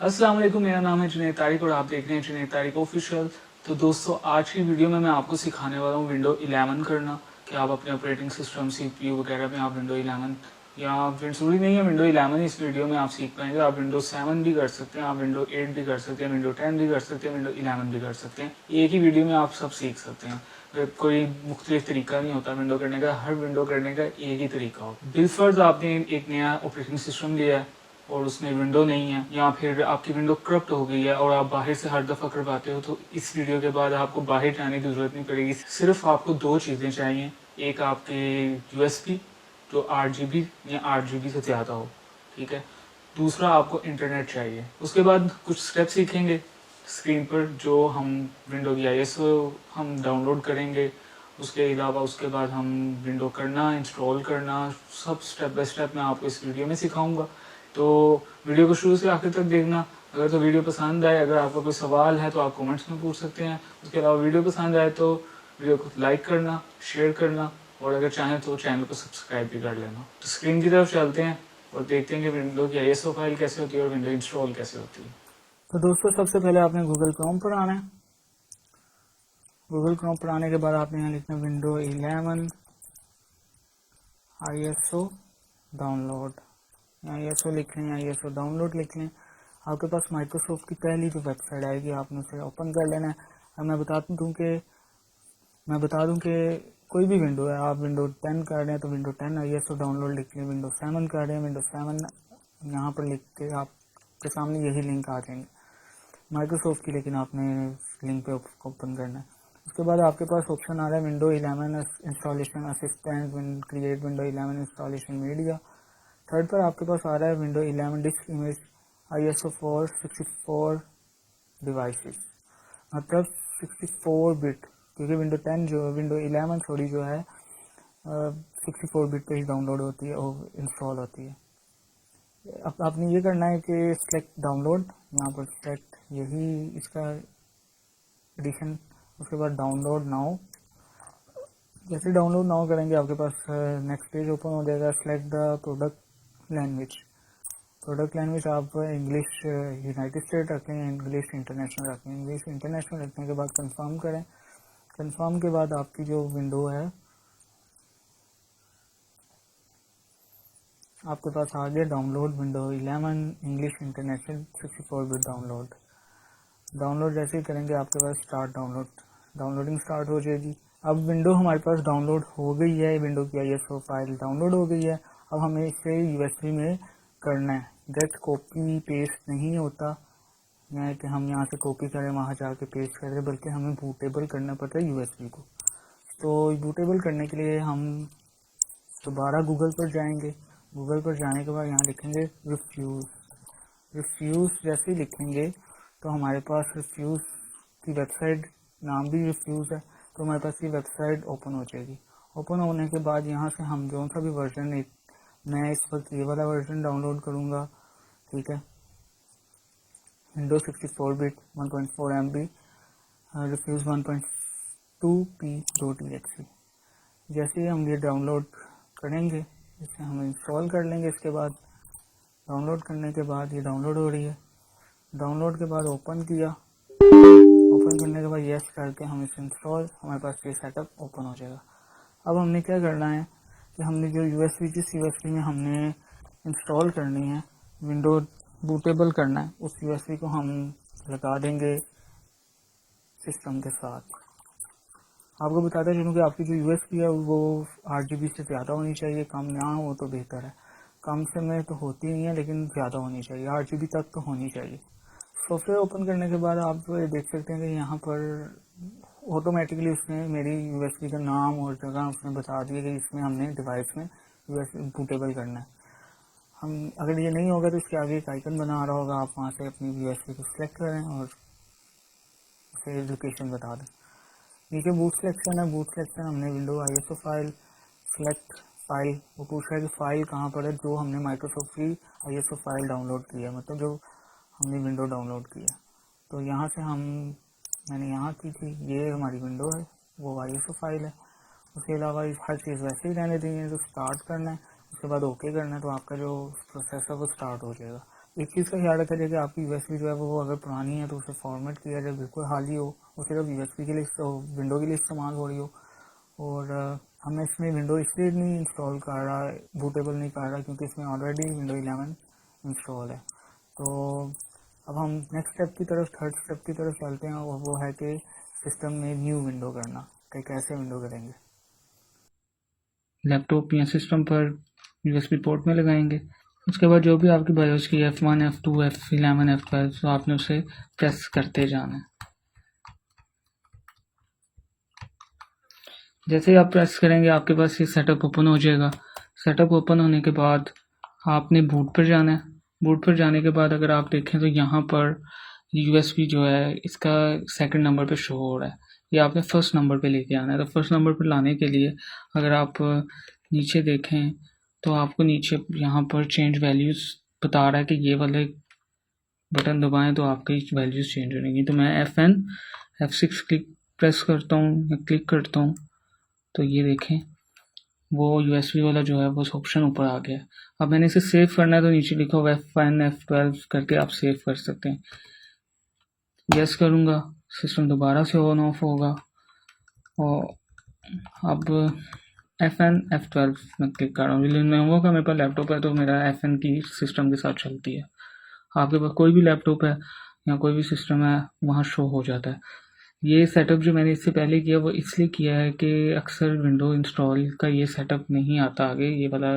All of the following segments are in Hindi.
अस्सलाम वालेकुम, मेरा नाम है जुनैद तारिक और आप देख रहे हैं जुनैद तारिक ऑफिशियल। तो दोस्तों, आज की वीडियो में मैं आपको सिखाने वाला हूँ विंडो 11 करना, कि आप अपने ऑपरेटिंग सिस्टम CPU वगैरह में आप विंडो 11 या ज़रूरी नहीं है विंडो 11 इस वीडियो में आप सीख पाएंगे। आप विंडो 7 भी कर सकते हैं, आप विंडो 8 भी कर सकते हैं, विंडो 10 भी कर सकते हैं, विंडो 11 भी कर सकते हैं। एक ही वीडियो में आप सब सीख सकते हैं। कोई मुख्तलिफ तरीका नहीं होता विंडो करने का, हर विंडो करने का एक ही तरीका होता है। बिलफर्ज आपने एक नया ऑपरेटिंग सिस्टम लिया है और उसमें विंडो नहीं है, या फिर आपकी विंडो करप्ट हो गई है और आप बाहर से हर दफ़ा करवाते हो, तो इस वीडियो के बाद आपको बाहर जाने की ज़रूरत नहीं पड़ेगी। सिर्फ आपको दो चीज़ें चाहिए। एक आपके USB जो 8 GB या 8 GB से ज़्यादा हो, ठीक है। दूसरा आपको इंटरनेट चाहिए। उसके बाद कुछ स्टेप सीखेंगे स्क्रीन पर, जो हम विंडो की ISO हम डाउनलोड करेंगे। उसके अलावा उसके बाद हम विंडो करना, इंस्टॉल करना, सब स्टेप बाय स्टेप मैं आपको इस वीडियो में सिखाऊंगा। तो वीडियो को शुरू से आखिर तक देखना। अगर तो वीडियो पसंद आए, अगर आपका कोई सवाल है तो आप कमेंट्स में पूछ सकते हैं। उसके अलावा वीडियो पसंद आए तो वीडियो को लाइक करना, शेयर करना, और अगर चाहें तो चैनल को सब्सक्राइब भी कर लेना। तो स्क्रीन की तरफ चलते हैं और देखते हैं कि विंडो की ISO फाइल कैसे होती है और विंडो इंस्टॉल कैसे होती है। तो दोस्तों, सबसे पहले आपने गूगल क्रोम पर आना है। गूगल क्रोम पर आने के बाद आपने यहाँ लिखना है विंडो 11 ISO डाउनलोड। यहाँ ISO लिख लें, यहाँ ISO डाउनलोड लिख लें। आपके पास माइक्रोसॉफ्ट की पहली जो वेबसाइट आएगी आपने उसे ओपन कर लेना है। अब मैं बता दूं कि कोई भी विंडो है, आप विंडो 10 कर रहे हैं तो विंडो 10 ISO डाउनलोड लिख लें। विंडो 7 कर रहे हैं, विंडो 7 यहाँ पर लिख के आपके सामने यही लिंक आ जाएंगे माइक्रोसॉफ्ट की, लेकिन आपने लिंक पे ओपन करना है। उसके बाद आपके पास ऑप्शन आ रहा है window 11 installation assistant, create window 11 installation media. Third पर आपके पास आ रहा है window 11 disc image ISO for 64 devices, मतलब 64 बिट, क्योंकि विंडो 10 जो विंडो 11 सॉरी जो है 64 बिट पे ही डाउनलोड होती है और इंस्टॉल होती है। अब आपने ये करना है कि सेलेक्ट डाउनलोड, यहाँ पर सेलेक्ट यही इसका एडिशन। उसके बाद डाउनलोड नाउ। जैसे डाउनलोड नाउ करेंगे आपके पास नेक्स्ट पेज ओपन हो जाएगा। Select the product language. Product language आप इंग्लिश यूनाइटेड स्टेट रखें, इंग्लिश इंटरनेशनल रखें। इंग्लिश इंटरनेशनल रखने के बाद कंफर्म करें। कंफर्म के बाद आपकी जो विंडो है आपके पास आ गया download window 11 English international 64 bit download. Download जैसे ही करेंगे आपके पास स्टार्ट डाउनलोडिंग स्टार्ट हो जाएगी। अब विंडो हमारे पास डाउनलोड हो गई है, विंडो की ISO फाइल डाउनलोड हो गई है। अब हमें इसे USB में करना है। गेट कॉपी पेस्ट नहीं होता है कि हम यहाँ से कॉपी करें वहां जाके पेस्ट करें, बल्कि हमें बूटेबल करना पड़ता है USB को। तो बूटेबल करने के लिए हम दोबारा गूगल पर जाएंगे। गूगल पर जाने के बाद यहाँ लिखेंगे रिफ्यूज। रिफ्यूज जैसे ही लिखेंगे तो हमारे पास रिफ्यूज की वेबसाइट, नाम भी रिफ्यूज है, तो हमारे पास ये वेबसाइट ओपन हो जाएगी। ओपन होने के बाद यहाँ से हम जो सा भी वर्जन, मैं इस वक्त ये वाला वर्जन डाउनलोड करूंगा, ठीक है, Windows 64 bit 1.4 MB refuse 1.2p.exe। जैसे ही हम ये डाउनलोड करेंगे, इसे हम इंस्टॉल कर लेंगे। इसके बाद डाउनलोड करने के बाद ये डाउनलोड हो रही है। डाउनलोड के बाद ओपन किया, ओपन करने के बाद यस करके हम इसे इंस्टॉल, हमारे पास ये सेटअप ओपन हो जाएगा। अब हमने क्या करना है कि हमने जो USB जिस USB में हमने इंस्टॉल करनी है, विंडो बूटेबल करना है, उस USB को हम लगा देंगे सिस्टम के साथ। आपको बताते चलूँ कि आपकी जो USB है वो 8 GB से ज़्यादा होनी चाहिए, कम ना हो तो बेहतर है। कम से में तो होती नहीं है, लेकिन ज़्यादा होनी चाहिए, 8 GB तक तो होनी चाहिए। सॉफ्टवेयर ओपन करने के बाद आप देख सकते हैं कि यहाँ पर ऑटोमेटिकली उसने मेरी USB का नाम और जगह उसने बता दिया कि इसमें हमने डिवाइस में USB बूटेबल करना है। हम अगर ये नहीं होगा तो इसके आगे एक आइकन बना रहा होगा, आप वहाँ से अपनी USB को सिलेक्ट करें और उसे लोकेशन बता दें। नीचे बूट सिलेक्शन है, बूट सिलेक्शन हमने window ISO file select file, वो पूछ रहा है कि फाइल कहाँ पर है, जो हमने माइक्रोसॉफ्ट की ISO फाइल डाउनलोड की है, मतलब जो हमने विंडो डाउनलोड की है। तो यहाँ से मैंने यहाँ की थी, ये हमारी विंडो है, वो ISO फाइल है। उसके अलावा हर चीज़ वैसे ही रहने देंगे। तो स्टार्ट करना है, उसके बाद ओके करना है, तो आपका जो प्रोसेस है वो स्टार्ट हो जाएगा। एक चीज़ का ख्याल रखा जाए कि आपकी यूएसबी जो है वो अगर पुरानी है तो उसे फॉर्मेट किया जाए, बिल्कुल हाली हो, वो सिर्फ यूएसबी के लिए विंडो के लिए इस्तेमाल हो रही हो। और हमें इसमें विंडो इसलिए नहीं इंस्टॉल कर रहा, बूटेबल नहीं कर रहा, क्योंकि इसमें ऑलरेडी विंडो 11 इंस्टॉल है। तो अब हम नेक्स्ट स्टेप की तरफ, थर्ड स्टेप की तरफ चलते हैं, और वो है कि सिस्टम में न्यू विंडो करना। कि कैसे विंडो करेंगे? लैपटॉप या सिस्टम पर यूएसबी पोर्ट में लगाएंगे। उसके बाद जो भी आपकी बायोस की F1 F2 F11 F12 तो आपने उसे प्रेस करते जाना है। जैसे ही आप प्रेस करेंगे आपके पास ये सेटअप ओपन हो जाएगा। सेटअप ओपन होने के बाद आपने बूट पर जाना है। बूट पर जाने के बाद अगर आप देखें तो यहाँ पर यूएसबी जो है इसका सेकंड नंबर पे शो हो रहा है। ये आपने फर्स्ट नंबर पे लेके आना है। तो फर्स्ट नंबर पर लाने के लिए अगर आप नीचे देखें तो आपको नीचे यहाँ पर चेंज वैल्यूज़ बता रहा है कि ये वाले बटन दबाएं तो आपकी वैल्यूज़ चेंज हो जाएंगी। तो मैं F6 प्रेस करता हूँ या क्लिक करता हूँ तो ये देखें वो यूएसबी वाला जो है वो ऑप्शन ऊपर आ गया। अब मैंने इसे सेव करना है तो नीचे लिखो F1 F12 करके आप सेव कर सकते हैं। यस करूँगा, सिस्टम दोबारा से ऑन ऑफ होगा। और अब F1 F12 में क्लिक कर रहा हूँ। लेनोवो का मेरे पास लैपटॉप है तो मेरा FN की सिस्टम के साथ चलती है। आपके पास कोई भी लैपटॉप है या कोई भी सिस्टम है वहाँ शो हो जाता है। ये सेटअप जो मैंने इससे पहले किया वो इसलिए किया है कि अक्सर विंडो इंस्टॉल का ये सेटअप नहीं आता आगे, ये वाला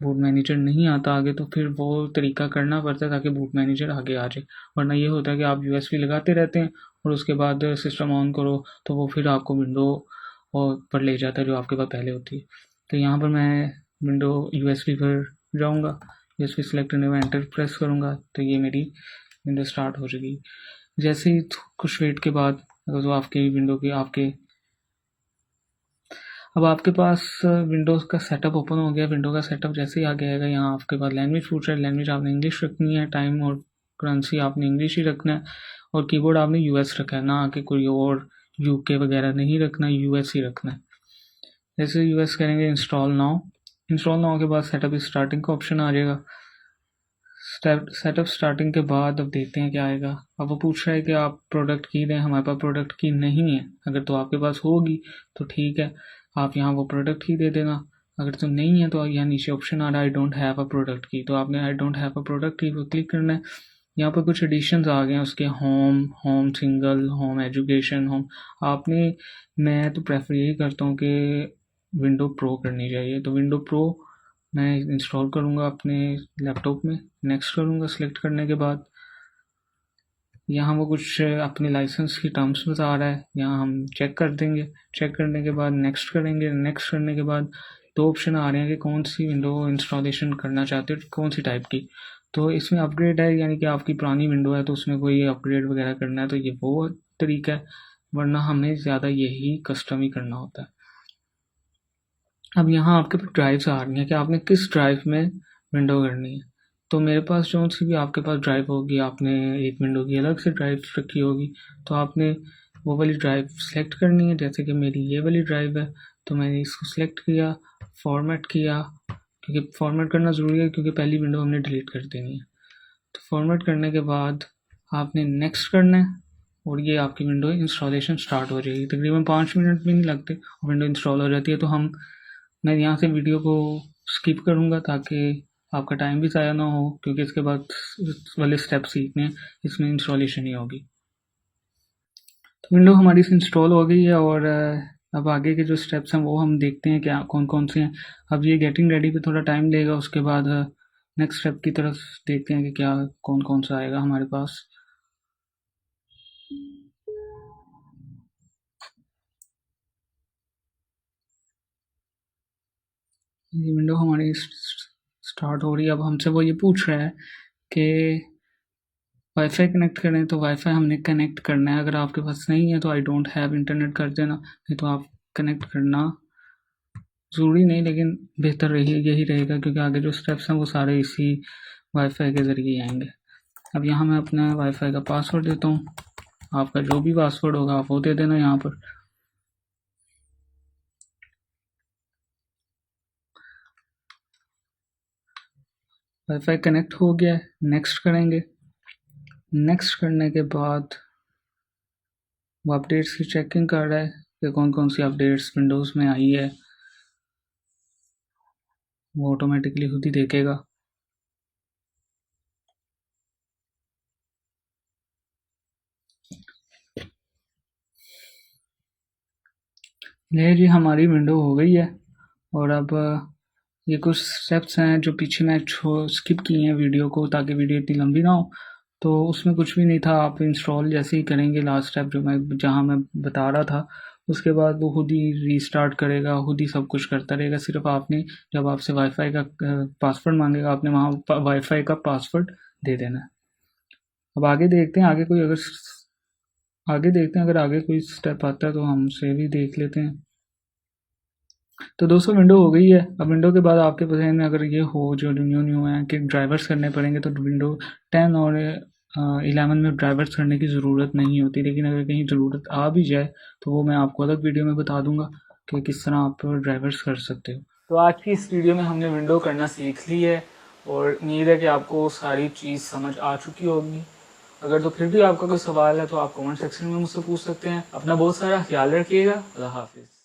बूट मैनेजर नहीं आता आगे, तो फिर वो तरीका करना पड़ता है ताकि बूट मैनेजर आगे आ जाए। वरना ये होता है कि आप यूएसबी लगाते रहते हैं और उसके बाद सिस्टम ऑन करो तो वो फिर आपको विंडो और पर ले जाता है जो आपके पास पहले होती है। तो यहाँ पर मैं विंडो यूएसबी पर जाऊँगा, यूएसबी सेलेक्ट करने में एंटर प्रेस करूँगा तो ये मेरी विंडो स्टार्ट हो जाएगी। जैसे ही कुछ वेट के बाद अगर तो आपके विंडो के अब आपके पास विंडोज़ का सेटअप ओपन हो गया। विंडो का सेटअप जैसे ही आ गया है यहाँ आपके पास लैंग्वेज पूछ रहा है। लैंग्वेज आपने इंग्लिश रखनी है, टाइम और करेंसी आपने इंग्लिश ही रखना है, और कीबोर्ड आपने यूएस रखा है, ना आके कोई और यूके वगैरह नहीं रखना, यूएस ही रखना है। जैसे यूएस करेंगे इंस्टॉल नाउ के बाद सेटअप स्टार्टिंग का ऑप्शन आ जाएगा। सेटअप स्टार्टिंग के बाद अब देखते हैं क्या आएगा। अब वो पूछ रहा है कि आप प्रोडक्ट की दें, हमारे पास प्रोडक्ट की नहीं है। अगर तो आपके पास होगी तो ठीक है, आप यहाँ वो प्रोडक्ट की दे देना। अगर तो नहीं है तो यहाँ नीचे ऑप्शन आ रहा है I don't have a product की, तो आपने I don't have a product की पर क्लिक करना है। यहाँ पर कुछ एडिशंस आ गए हैं उसके, home single, home education, home. आपने मैं तो प्रेफर यही करता हूँ कि विंडो प्रो करनी चाहिए। तो विंडो प्रो मैं इंस्टॉल करूँगा अपने लैपटॉप में। नेक्स्ट करूँगा। सिलेक्ट करने के बाद यहाँ वो कुछ अपने लाइसेंस की टर्म्स बता रहा है, यहाँ हम चेक कर देंगे। चेक करने के बाद नेक्स्ट करेंगे। नेक्स्ट करने के बाद दो ऑप्शन आ रहे हैं कि कौन सी विंडो इंस्टॉलेशन करना चाहते हो, कौन सी टाइप की। तो इसमें अपग्रेड है, यानी कि आपकी पुरानी विंडो है तो उसमें कोई अपग्रेड वगैरह करना है तो ये वो तरीका है, वरना हमें ज़्यादा यही कस्टम ही करना होता है। अब यहाँ आपके पास ड्राइव्स आ रही हैं कि आपने किस ड्राइव में विंडो करनी है। तो मेरे पास जो सी भी आपके पास ड्राइव होगी, आपने एक विंडो की अलग से ड्राइव रखी होगी, तो आपने वो वाली ड्राइव सेलेक्ट करनी है। जैसे कि मेरी ये वाली ड्राइव है तो मैंने इसको सेलेक्ट किया, फॉर्मेट किया, क्योंकि फॉर्मेट करना ज़रूरी है क्योंकि पहली विंडो हमने डिलीट कर देनी है। तो फॉर्मेट करने के बाद आपने नेक्स्ट करना है और ये आपकी विंडो इंस्टॉलेशन स्टार्ट हो जाएगी। तकरीबन 5 मिनट भी नहीं लगते और विंडो इंस्टॉल हो जाती है। तो मैं यहाँ से वीडियो को स्किप करूँगा ताकि आपका टाइम भी ज़ाया ना हो, क्योंकि इसके बाद वाले स्टेप सीखने हैं, इसमें इंस्टॉलेशन ही होगी। तो विंडो हमारी से इंस्टॉल हो गई है और अब आगे के जो स्टेप्स हैं वो हम देखते हैं क्या कौन कौन से हैं। अब ये गेटिंग रेडी पे थोड़ा टाइम लेगा, उसके बाद नेक्स्ट स्टेप की तरफ देखते हैं कि क्या कौन कौन सा आएगा हमारे पास। ये विंडो हमारी स्टार्ट हो रही है। अब हमसे वो ये पूछ रहा है कि वाईफाई कनेक्ट करें, तो वाईफाई हमने कनेक्ट करना है। अगर आपके पास नहीं है तो आई डोंट हैव इंटरनेट कर देना, नहीं तो आप कनेक्ट करना ज़रूरी नहीं, लेकिन बेहतर यही रहेगा क्योंकि आगे जो स्टेप्स हैं वो सारे इसी वाईफाई के ज़रिए आएंगे। अब यहाँ मैं अपना वाईफाई का पासवर्ड देता हूँ। आपका जो भी पासवर्ड होगा आप वो दे देना यहाँ पर। वाईफाई कनेक्ट हो गया है, नेक्स्ट करेंगे। नेक्स्ट करने के बाद वो अपडेट्स की चेकिंग कर रहा है कि कौन कौन सी अपडेट्स विंडोज़ में आई है, वो ऑटोमेटिकली खुद ही देखेगा। ये जी हमारी विंडो हो गई है। और अब ये कुछ स्टेप्स हैं जो पीछे मैं स्किप किए हैं वीडियो को, ताकि वीडियो इतनी लंबी ना हो। तो उसमें कुछ भी नहीं था, आप इंस्टॉल जैसे ही करेंगे लास्ट स्टेप जहाँ मैं बता रहा था, उसके बाद वो खुद ही रीस्टार्ट करेगा, खुद ही सब कुछ करता रहेगा। सिर्फ आपने जब आपसे वाईफाई का पासवर्ड मांगेगा, आपने वहाँ वाईफाई का पासवर्ड दे देना है। अब आगे देखते हैं, अगर आगे कोई स्टेप आता है तो हम उसे भी देख लेते हैं। तो दोस्तों विंडो हो गई है। अब विंडो के बाद आपके पसंद में अगर ये हो जो न्यू है कि ड्राइवर्स करने पड़ेंगे, तो विंडो 10 और 11 में ड्राइवर्स करने की ज़रूरत नहीं होती। लेकिन अगर कहीं ज़रूरत आ भी जाए तो वो मैं आपको अलग वीडियो में बता दूंगा कि किस तरह आप ड्राइवर्स कर सकते हो। तो आज की इस वीडियो में हमने विंडो करना सीख ली है और उम्मीद है कि आपको सारी चीज़ समझ आ चुकी होगी। अगर तो फिर भी आपका कोई सवाल है तो आप कमेंट सेक्शन में मुझसे पूछ सकते हैं। अपना बहुत सारा ख्याल रखिएगा। अल्लाह हाफिज़।